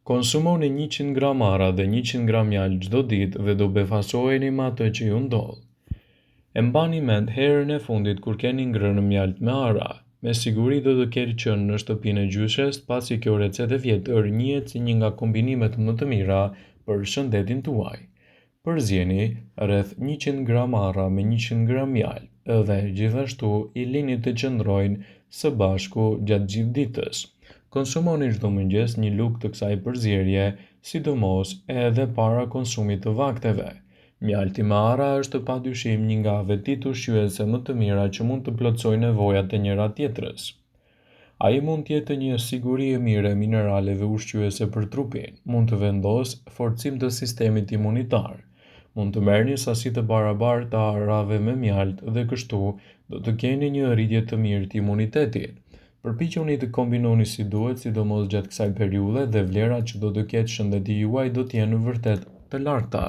Konsumoni 100 gram arra dhe 100 gram mjaltë çdo ditë dhe do befasojeni me atë që ju ndodh. E mbani mend herën e fundit kur keni ngrënë mjaltë me arra. Me siguri do të ketë qenë në shtëpinë e gjyshes, pasi kjo recetë vjetër njihet si një nga kombinimet më të mira për shëndetin tuaj. Përzieni rreth 100 gram arra me 100 gram mjaltë dhe gjithashtu I lini të qëndrojnë së bashku gjatë gjithë ditës. Konsumoni çdo mëngjes një lugë të kësaj përzierje, sidomos edhe para konsumit të vakteve. Mjalti me arra është padyshim një nga vetit ushqyese më të mira që mund të plotësojë nevojat e njëra tjetrës. Ai mund të jetë një siguri e mirë e mineraleve ushqyese për trupin, mund të vendosë forcim të sistemit imunitar, mund të merrni sasi të barabartë të arrave me mjaltë dhe kështu do të keni një rritje të mirë të imunitetit. Përpiquni të kombinoni si duhet, sidomos gjatë kësaj periudhe, dhe vlerat që do të ketë shëndeti juaj do të jenë vërtet të larta.